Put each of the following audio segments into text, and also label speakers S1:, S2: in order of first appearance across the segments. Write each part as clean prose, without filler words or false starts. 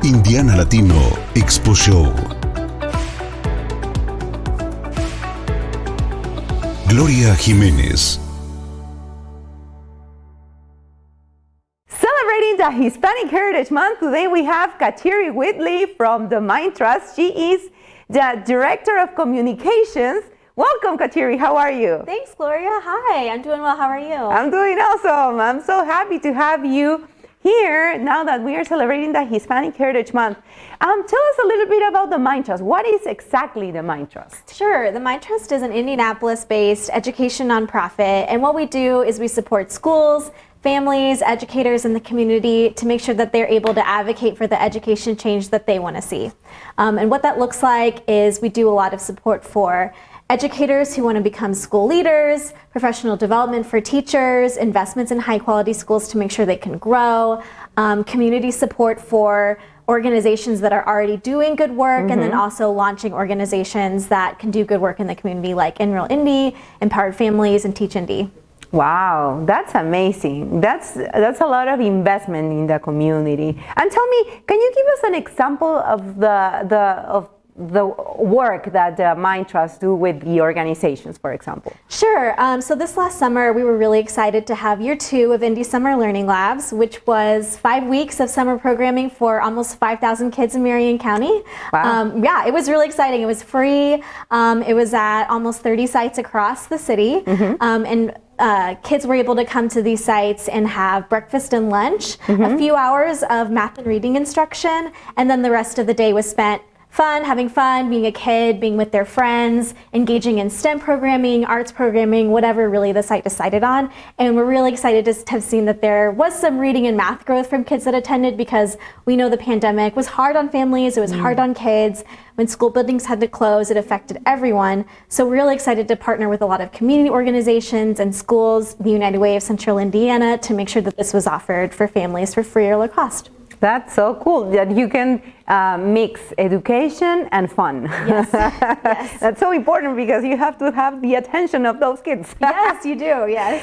S1: Indiana Latino Expo Show. Gloria Jimenez.
S2: Celebrating the Hispanic Heritage Month, today we have Kateri Whitley from the Mind Trust. She is the Director of Communications. Welcome, Kateri. How are you?
S3: Thanks, Gloria. Hi, I'm doing well. How are you?
S2: I'm doing awesome. I'm so happy to have you here now that we are celebrating the Hispanic Heritage Month. Tell us a little bit about the Mind Trust. What is exactly the Mind Trust?
S3: Sure. The Mind Trust is an Indianapolis-based education nonprofit, and what we do is we support schools, families, educators in the community to make sure that they're able to advocate for the education change that they want to see. And what that looks like is we do a lot of support for educators who want to become school leaders, professional development for teachers, investments in high quality schools to make sure they can grow, community support for organizations that are already doing good work, and then also launching organizations that can do good work in the community like Enroll Indy, Empowered Families, and Teach Indy.
S2: Wow, that's amazing. That's a lot of investment in the community. And tell me, can you give us an example of the work that the Mind Trust do with the organizations, for example?
S3: Sure. So this last summer, we were really excited to have year 2 of Indy Summer Learning Labs, which was 5 weeks of summer programming for almost 5,000 kids in Marion County.
S2: Wow.
S3: Yeah, it was really exciting. It was free. It was at almost 30 sites across the city. Kids were able to come to these sites and have breakfast and lunch, a few hours of math and reading instruction, and then the rest of the day was spent having fun, being a kid, being with their friends, engaging in STEM programming, arts programming, whatever really the site decided on. And we're really excited to have seen that there was some reading and math growth from kids that attended, because we know the pandemic was hard on families, it was hard on kids. When school buildings had to close, it affected everyone. So we're really excited to partner with a lot of community organizations and schools, the United Way of Central Indiana, to make sure that this was offered for families for free or low cost.
S2: That's so cool that you can mix education and fun.
S3: Yes. Yes.
S2: That's so important because you have to have the attention of those kids.
S3: Yes, you do. Yes.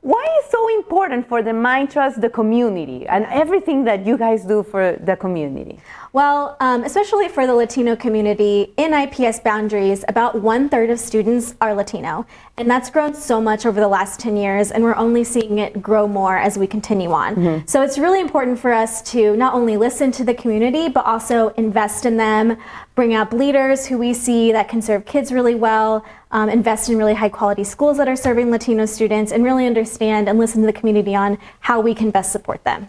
S2: Why is so important for the Mind Trust, the community, and everything that you guys do for the community?
S3: Well, especially for the Latino community, in IPS boundaries, about 1/3 of students are Latino. And that's grown so much over the last 10 years, and we're only seeing it grow more as we continue on. So it's really important for us to not only listen to the community, but also invest in them, bring up leaders who we see that can serve kids really well, invest in really high quality schools that are serving Latino students, and really understand and listen to the community on how we can best support them.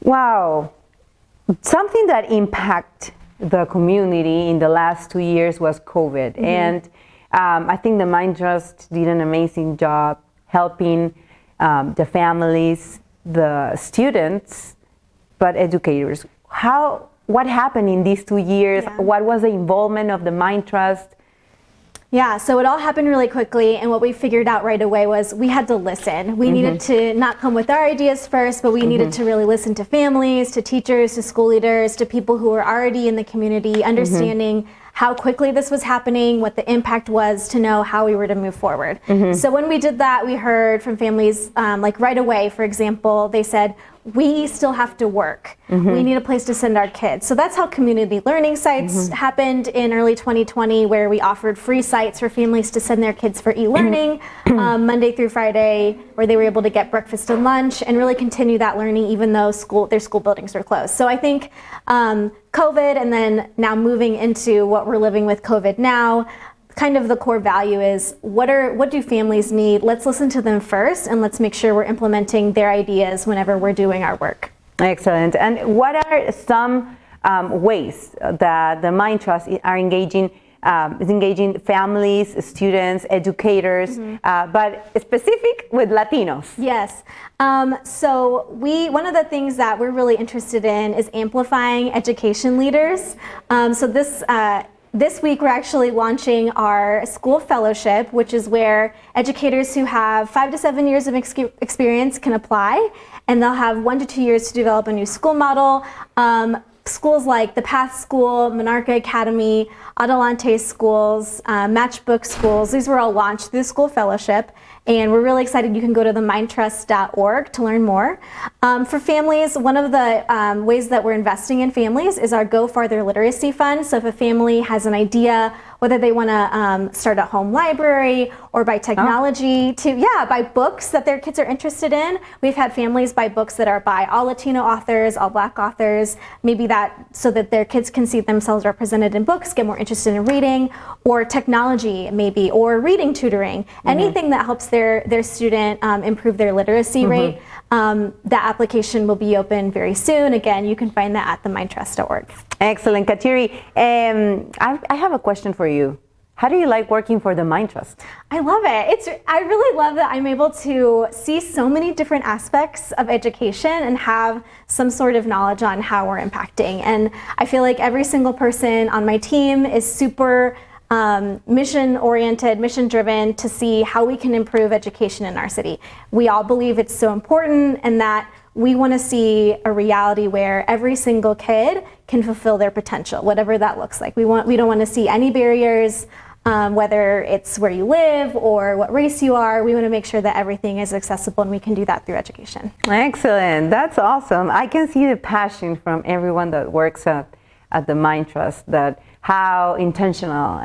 S2: Wow. Something that impacted the community in the last 2 years was COVID. And I think the Mind Trust did an amazing job helping the families, the students, but educators. What happened in these 2 years?
S3: Yeah.
S2: What was the involvement of the Mind Trust?
S3: Yeah, so it all happened really quickly, and what we figured out right away was we had to listen. We needed to not come with our ideas first, but we needed to really listen to families, to teachers, to school leaders, to people who were already in the community, understanding how quickly this was happening, what the impact was, to know how we were to move forward. So when we did that, we heard from families, like right away, for example, they said, we still have to work. We need a place to send our kids. So that's how community learning sites happened in early 2020, where we offered free sites for families to send their kids for e-learning Monday through Friday, where they were able to get breakfast and lunch and really continue that learning even though their school buildings were closed. So I think COVID, and then now moving into what we're living with COVID now, kind of the core value is what do families need? Let's listen to them first, and let's make sure we're implementing their ideas whenever we're doing our work.
S2: Excellent. And what are some ways that the Mind Trust are engaging families, students, educators, but specific with Latinos?
S3: Yes. So one of the things that we're really interested in is amplifying education leaders. So this week, we're actually launching our school fellowship, which is where educators who have 5 to 7 years of experience can apply, and they'll have 1 to 2 years to develop a new school model. Schools like the Path School, Monarca Academy, Adelante schools, Matchbook schools, these were all launched through the school fellowship. And we're really excited. You can go to themindtrust.org to learn more. For families, one of the ways that we're investing in families is our Go Farther Literacy Fund. So if a family has an idea, whether they want to start a home library or buy technology buy books that their kids are interested in. We've had families buy books that are by all Latino authors, all Black authors, maybe that so that their kids can see themselves represented in books, get more interested in reading, or technology maybe, or reading tutoring, anything that helps their student improve their literacy rate. That application will be open very soon. Again, you can find that at themindtrust.org.
S2: Excellent, Kateri. I have a question for you. How do you like working for the Mind Trust?
S3: I love it. I really love that I'm able to see so many different aspects of education and have some sort of knowledge on how we're impacting. And I feel like every single person on my team is super mission-oriented, mission-driven to see how we can improve education in our city. We all believe it's so important, and that we want to see a reality where every single kid can fulfill their potential, whatever that looks like. We don't want to see any barriers, whether it's where you live or what race you are. We want to make sure that everything is accessible, and we can do that through education.
S2: Excellent. That's awesome. I can see the passion from everyone that works at the Mind Trust, that how intentional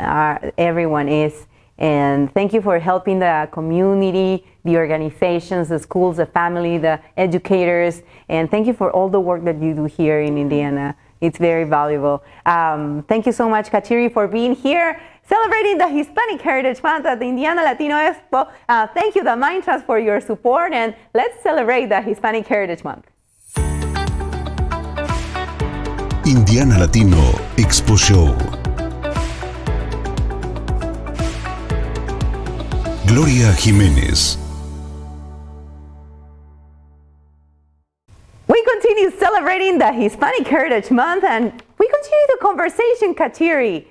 S2: everyone is. And thank you for helping the community, the organizations, the schools, the family, the educators. And thank you for all the work that you do here in Indiana. It's very valuable. Thank you so much, Kateri, for being here, celebrating the Hispanic Heritage Month at the Indiana Latino Expo. Thank you, the Mind Trust, for your support, and let's celebrate the Hispanic Heritage Month.
S1: Indiana Latino Expo Show. Gloria Jimenez.
S2: We continue celebrating the Hispanic Heritage Month, and we continue the conversation, Kateri.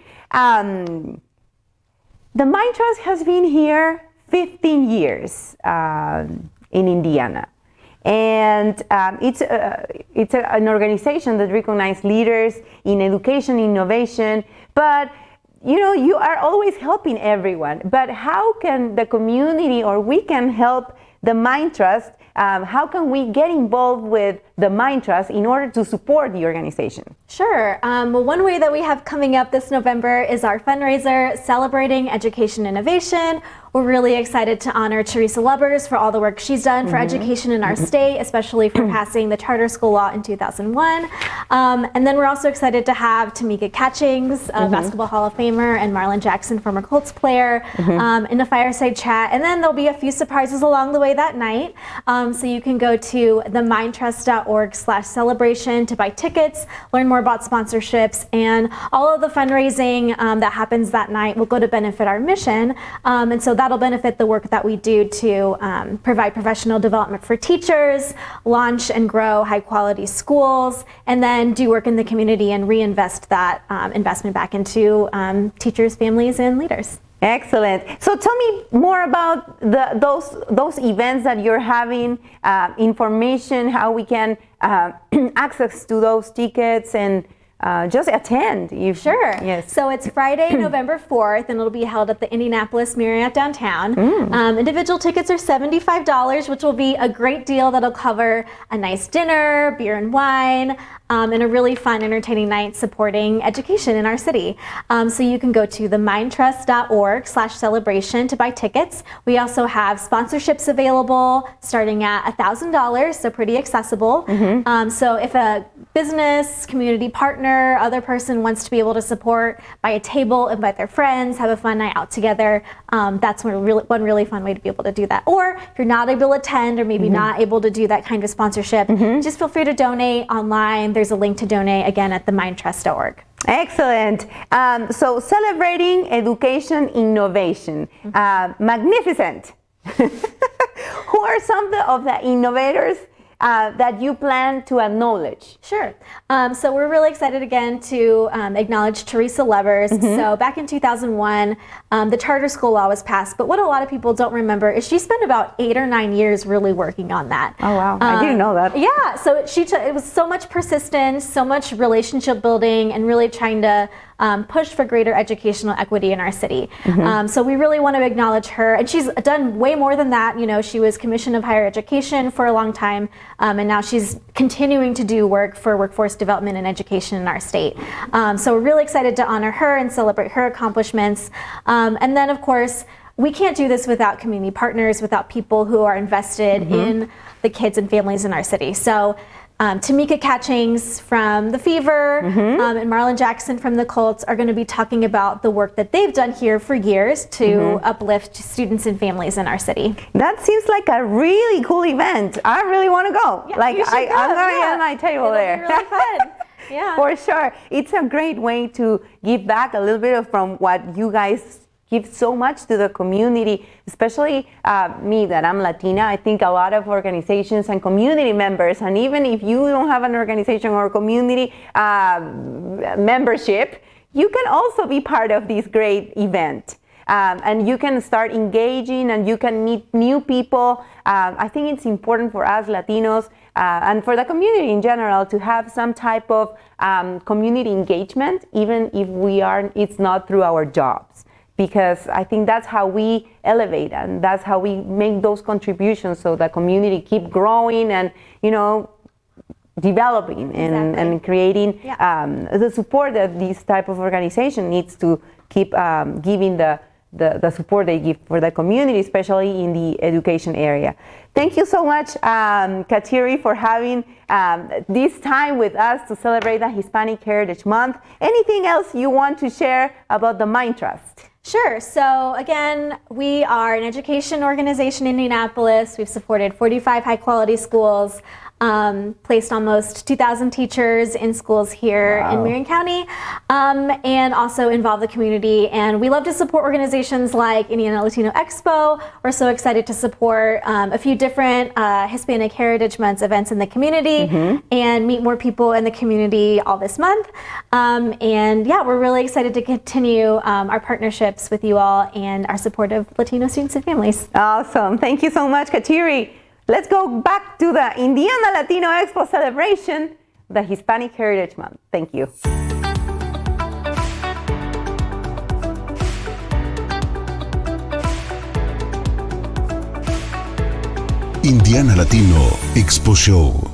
S2: The Mind Trust has been here 15 years in Indiana. And it's an organization that recognizes leaders in education, innovation, but you are always helping everyone. But how can the community, or we can help the Mind Trust? How can we get involved with the Mind Trust in order to support the organization?
S3: Sure. Well, one way that we have coming up this November is our fundraiser, Celebrating Education Innovation. We're really excited to honor Teresa Lubbers for all the work she's done for education in our state, especially for passing the charter school law in 2001. And then we're also excited to have Tamika Catchings, a Basketball Hall of Famer, and Marlon Jackson, former Colts player, in a fireside chat. And then there'll be a few surprises along the way that night. So you can go to themindtrust.org/celebration to buy tickets, learn more about sponsorships, and all of the fundraising that happens that night will go to benefit our mission. And so that'll benefit the work that we do to provide professional development for teachers, launch and grow high quality schools, and then do work in the community and reinvest that investment back into teachers, families, and leaders.
S2: Excellent. So tell me more about those events that you're having, information, how we can access to those tickets, and just attend.
S3: Sure.
S2: Yes.
S3: So it's Friday, November 4th, and it'll be held at the Indianapolis Marriott downtown. Individual tickets are $75, which will be a great deal that'll cover a nice dinner, beer and wine, and a really fun, entertaining night supporting education in our city. So you can go to themindtrust.org/celebration to buy tickets. We also have sponsorships available starting at $1,000, so pretty accessible. So if a business, community partner, other person wants to be able to support, buy a table, invite their friends, have a fun night out together, that's one really fun way to be able to do that. Or if you're not able to attend, or maybe not able to do that kind of sponsorship, just feel free to donate online. There's a link to donate, again, at themindtrust.org.
S2: Excellent. So celebrating education innovation. Magnificent. Who are some of the innovators that you plan to acknowledge?
S3: Sure. So we're really excited again to acknowledge Teresa Lubbers. So back in 2001, the charter school law was passed, but what a lot of people don't remember is she spent about 8 or 9 years really working on that.
S2: Oh wow, I didn't know that.
S3: Yeah, so it was so much persistence, so much relationship building, and really trying to push for greater educational equity in our city. So we really want to acknowledge her, and she's done way more than that. You know, she was Commissioner of Higher Education for a long time, and now she's continuing to do work for workforce development and education in our state. So we're really excited to honor her and celebrate her accomplishments. And then, of course, we can't do this without community partners, without people who are invested in the kids and families in our city. So Tamika Catchings from The Fever and Marlon Jackson from The Colts are going to be talking about the work that they've done here for years to uplift students and families in our city.
S2: That seems like a really cool event. I really want to go.
S3: Yeah,
S2: like
S3: you should
S2: I'm
S3: go,
S2: going to get my table
S3: It'll
S2: there.
S3: be really fun. Yeah.
S2: For sure. It's a great way to give back a little bit from what you guys give so much to the community, especially me, that I'm Latina. I think a lot of organizations and community members, and even if you don't have an organization or community membership, you can also be part of this great event. And you can start engaging and you can meet new people. I think it's important for us Latinos and for the community in general to have some type of community engagement, even if it's not through our jobs. Because I think that's how we elevate and that's how we make those contributions so the community keep growing and, you know, developing and creating the support that this type of organization needs to keep giving the support they give for the community, especially in the education area. Thank you so much, Kateri, for having this time with us to celebrate the Hispanic Heritage Month. Anything else you want to share about the Mind Trust?
S3: Sure. So again, we are an education organization in Indianapolis. We've supported 45 high-quality schools, placed almost 2,000 teachers in schools here in Marion County, and also involve the community. And we love to support organizations like Indiana Latino Expo. We're so excited to support a few different Hispanic Heritage Month events in the community and meet more people in the community all this month. And yeah, we're really excited to continue our partnerships with you all and our support of Latino students and families.
S2: Awesome. Thank you so much, Kateri. Let's go back to the Indiana Latino Expo celebration, the Hispanic Heritage Month. Thank you.
S1: Indiana Latino Expo Show.